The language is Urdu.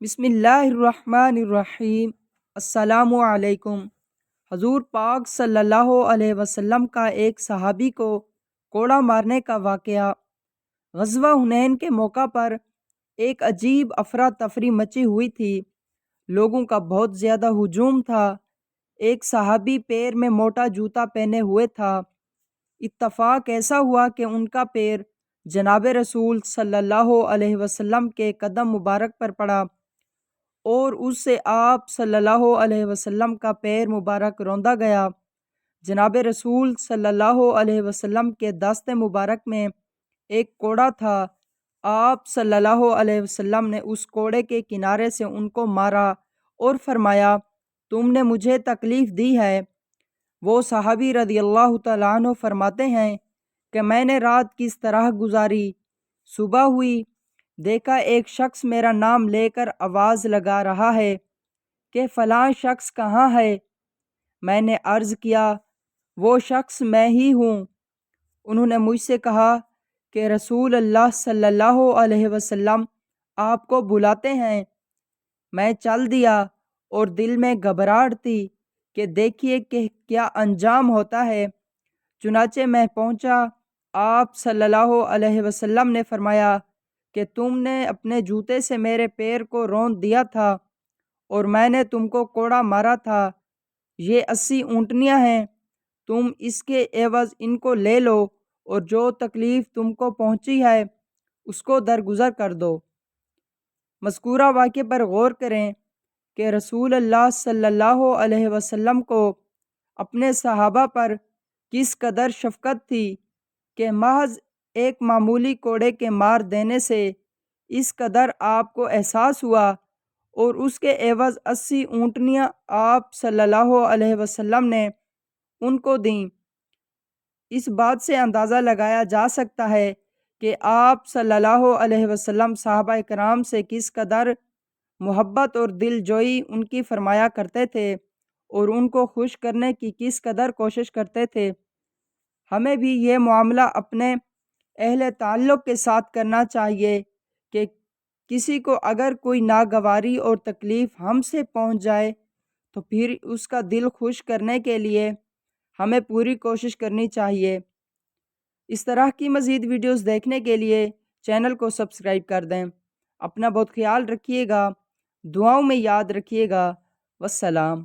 بسم اللہ الرحمن الرحیم۔ السلام علیکم۔ حضور پاک صلی اللہ علیہ وسلم کا ایک صحابی کو کوڑا مارنے کا واقعہ۔ غزوہ حنین کے موقع پر ایک عجیب افراتفری مچی ہوئی تھی۔ لوگوں کا بہت زیادہ ہجوم تھا۔ ایک صحابی پیر میں موٹا جوتا پہنے ہوئے تھا۔ اتفاق ایسا ہوا کہ ان کا پیر جناب رسول صلی اللہ علیہ وسلم کے قدم مبارک پر پڑا اور اس سے آپ صلی اللہ علیہ وسلم کا پیر مبارک روندا گیا۔ جناب رسول صلی اللہ علیہ وسلم کے دست مبارک میں ایک کوڑا تھا۔ آپ صلی اللہ علیہ وسلم نے اس کوڑے کے کنارے سے ان کو مارا اور فرمایا، تم نے مجھے تکلیف دی ہے۔ وہ صحابی رضی اللہ تعالیٰ عنہ فرماتے ہیں کہ میں نے رات کس طرح گزاری، صبح ہوئی، دیکھا ایک شخص میرا نام لے کر آواز لگا رہا ہے کہ فلاں شخص کہاں ہے؟ میں نے عرض کیا وہ شخص میں ہی ہوں۔ انہوں نے مجھ سے کہا کہ رسول اللہ صلی اللہ علیہ وسلم آپ کو بلاتے ہیں۔ میں چل دیا اور دل میں گھبراہٹ تھی کہ دیکھیے کہ کیا انجام ہوتا ہے۔ چنانچہ میں پہنچا۔ آپ صلی اللہ علیہ وسلم نے فرمایا کہ تم نے اپنے جوتے سے میرے پیر کو روند دیا تھا اور میں نے تم کو کوڑا مارا تھا۔ یہ 80 اونٹنیاں ہیں، تم اس کے عوض ان کو لے لو اور جو تکلیف تم کو پہنچی ہے اس کو درگزر کر دو۔ مذکورہ واقعے پر غور کریں کہ رسول اللہ صلی اللہ علیہ وسلم کو اپنے صحابہ پر کس قدر شفقت تھی کہ محض ایک معمولی کوڑے کے مار دینے سے اس قدر آپ کو احساس ہوا اور اس کے عوض 80 اونٹنیاں آپ صلی اللہ علیہ وسلم نے ان کو دیں۔ اس بات سے اندازہ لگایا جا سکتا ہے کہ آپ صلی اللہ علیہ وسلم صحابہ کرام سے کس قدر محبت اور دل جوئی ان کی فرمایا کرتے تھے اور ان کو خوش کرنے کی کس قدر کوشش کرتے تھے۔ ہمیں بھی یہ معاملہ اپنے اہل تعلق کے ساتھ کرنا چاہیے کہ کسی کو اگر کوئی ناگواری اور تکلیف ہم سے پہنچ جائے تو پھر اس کا دل خوش کرنے کے لیے ہمیں پوری کوشش کرنی چاہیے۔ اس طرح کی مزید ویڈیوز دیکھنے کے لیے چینل کو سبسکرائب کر دیں۔ اپنا بہت خیال رکھیے گا، دعاؤں میں یاد رکھیے گا۔ والسلام۔